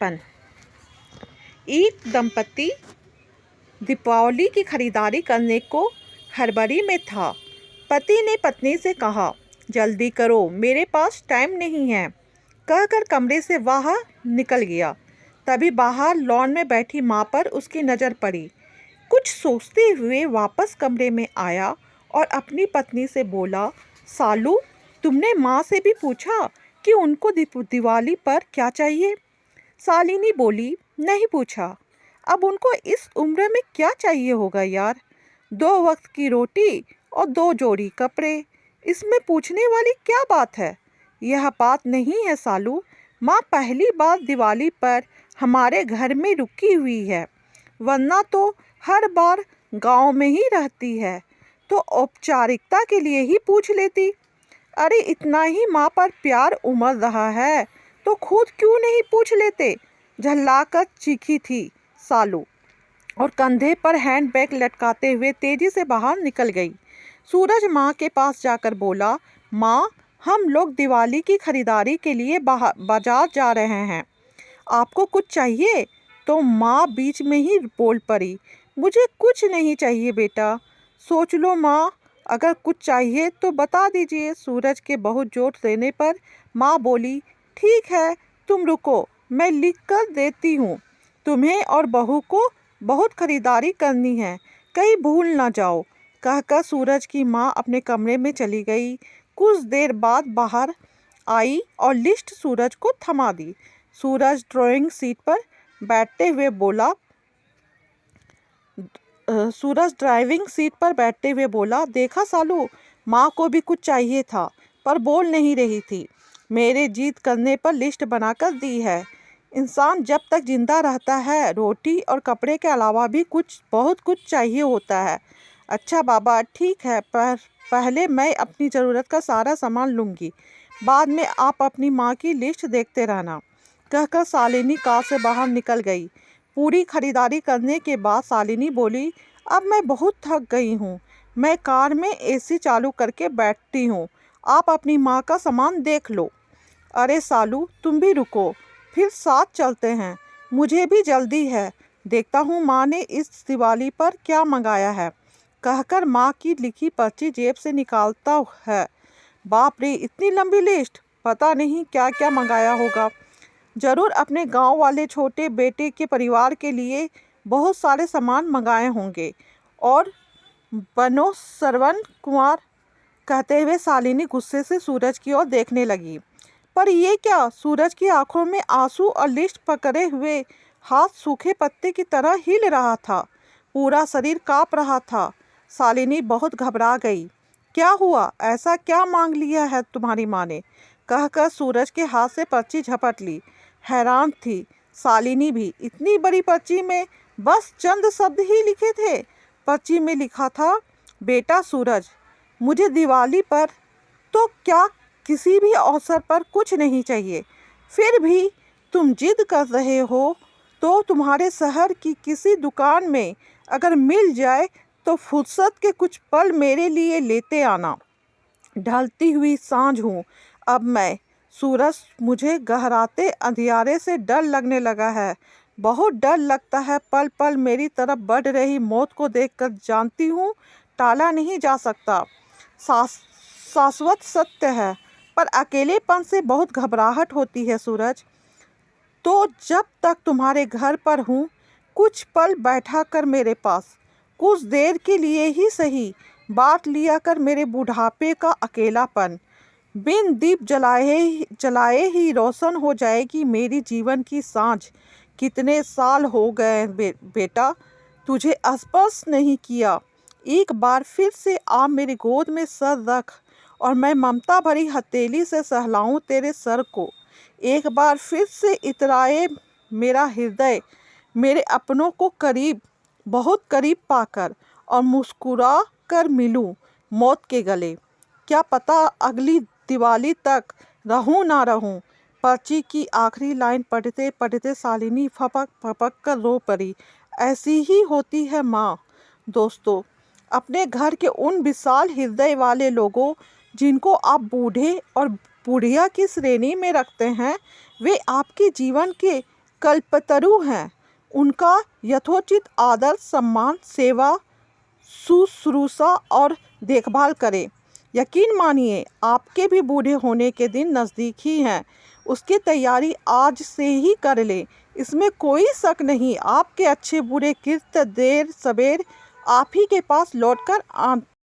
पन एक दंपति दीपावली की खरीदारी करने को हड़बड़ी में था। पति ने पत्नी से कहा, जल्दी करो, मेरे पास टाइम नहीं है, कहकर कमरे से बाहर निकल गया। तभी बाहर लॉन में बैठी माँ पर उसकी नज़र पड़ी। कुछ सोचते हुए वापस कमरे में आया और अपनी पत्नी से बोला, सालू, तुमने माँ से भी पूछा कि उनको दिवाली पर क्या चाहिए? शालिनी बोली, नहीं पूछा। अब उनको इस उम्र में क्या चाहिए होगा यार? 2 वक्त की रोटी और 2 जोड़ी कपड़े, इसमें पूछने वाली क्या बात है? यह बात नहीं है सालू। माँ पहली बार दिवाली पर हमारे घर में रुकी हुई है, वरना तो हर बार गांव में ही रहती है, तो औपचारिकता के लिए ही पूछ लेती। अरे इतना ही माँ पर प्यार उमड़ रहा है तो खुद क्यों नहीं पूछ लेते? झल्लाकर चीखी थी सालू और कंधे पर हैंडबैग लटकाते हुए तेजी से बाहर निकल गई। सूरज माँ के पास जाकर बोला, माँ, हम लोग दिवाली की खरीदारी के लिए बाजार जा रहे हैं, आपको कुछ चाहिए? तो माँ बीच में ही बोल पड़ी, मुझे कुछ नहीं चाहिए बेटा। सोच लो माँ, अगर कुछ चाहिए तो बता दीजिए। सूरज के बहुत जोर देने पर माँ बोली, ठीक है, तुम रुको, मैं लिख कर देती हूँ। तुम्हें और बहू को बहुत खरीदारी करनी है, कहीं भूल ना जाओ, कहकर सूरज की माँ अपने कमरे में चली गई। कुछ देर बाद बाहर आई और लिस्ट सूरज को थमा दी। सूरज ड्राइंग सीट पर बैठते हुए बोला सूरज ड्राइविंग सीट पर बैठते हुए बोला, देखा सालू, माँ को भी कुछ चाहिए था पर बोल नहीं रही थी। मेरे जिद करने पर लिस्ट बनाकर दी है। इंसान जब तक जिंदा रहता है रोटी और कपड़े के अलावा भी बहुत कुछ चाहिए होता है। अच्छा बाबा, ठीक है, पर पहले मैं अपनी ज़रूरत का सारा सामान लूँगी, बाद में आप अपनी माँ की लिस्ट देखते रहना, कहकर शालिनी कार से बाहर निकल गई। पूरी खरीदारी करने के बाद शालिनी बोली, अब मैं बहुत थक गई हूँ, मैं कार में एसी चालू करके बैठती हूँ, आप अपनी माँ का सामान देख लो। अरे सालू, तुम भी रुको, फिर साथ चलते हैं, मुझे भी जल्दी है, देखता हूँ माँ ने इस दिवाली पर क्या मंगाया है, कहकर माँ की लिखी पर्ची जेब से निकालता है। बाप रे, इतनी लंबी लिस्ट, पता नहीं क्या क्या मंगाया होगा। ज़रूर अपने गांव वाले छोटे बेटे के परिवार के लिए बहुत सारे सामान मंगाए होंगे। और बनो श्रवण कुमार, कहते हुए शालिनी गुस्से से सूरज की ओर देखने लगी। पर ये क्या? सूरज की आंखों में आंसू और लिस्ट पकड़े हुए हाथ सूखे पत्ते की तरह हिल रहा था, पूरा शरीर कांप रहा था। शालिनी बहुत घबरा गई। क्या हुआ? ऐसा क्या मांग लिया है तुम्हारी माँ ने? कहकर सूरज के हाथ से पर्ची झपट ली। हैरान थी शालिनी भी, इतनी बड़ी पर्ची में बस चंद शब्द ही लिखे थे। पर्ची में लिखा था, बेटा सूरज, मुझे दिवाली पर तो क्या किसी भी अवसर पर कुछ नहीं चाहिए, फिर भी तुम जिद कर रहे हो तो तुम्हारे शहर की किसी दुकान में अगर मिल जाए तो फुर्सत के कुछ पल मेरे लिए लेते आना। ढलती हुई सांझ हूँ अब मैं, सूरज, मुझे गहराते अंधियारे से डर लगने लगा है, बहुत डर लगता है। पल पल मेरी तरफ बढ़ रही मौत को देखकर जानती हूँ टाला नहीं जा सकता, शाश्वत सत्य है, पर अकेलेपन से बहुत घबराहट होती है सूरज। तो जब तक तुम्हारे घर पर हूँ, कुछ पल बैठा कर मेरे पास, कुछ देर के लिए ही सही, बांट लिया कर मेरे बुढ़ापे का अकेलापन। बिन दीप जलाए ही रोशन हो जाएगी मेरी जीवन की सांझ। कितने साल हो गए बेटा तुझे स्पर्श नहीं किया, एक बार फिर से आ मेरी गोद में सर रख और मैं ममता भरी हथेली से सहलाऊं तेरे सर को। एक बार फिर से इतराए मेरा हृदय मेरे अपनों को करीब, बहुत करीब पाकर, और मुस्कुरा कर मिलूं मौत के गले। क्या पता अगली दिवाली तक रहूं ना रहूं। पर्ची की आखिरी लाइन पढ़ते पढ़ते शालिनी फपक फपक कर रो पड़ी। ऐसी ही होती है माँ। दोस्तों, अपने घर के उन विशाल हृदय वाले लोगों जिनको आप बूढ़े और बुढ़िया की श्रेणी में रखते हैं, वे आपके जीवन के कल्पतरु हैं। उनका यथोचित आदर, सम्मान, सेवा, शुश्रूषा और देखभाल करें। यकीन मानिए, आपके भी बूढ़े होने के दिन नज़दीक ही हैं। उसकी तैयारी आज से ही कर लें। इसमें कोई शक नहीं, आपके अच्छे बुरे किस्त देर सवेर आप ही के पास लौट कर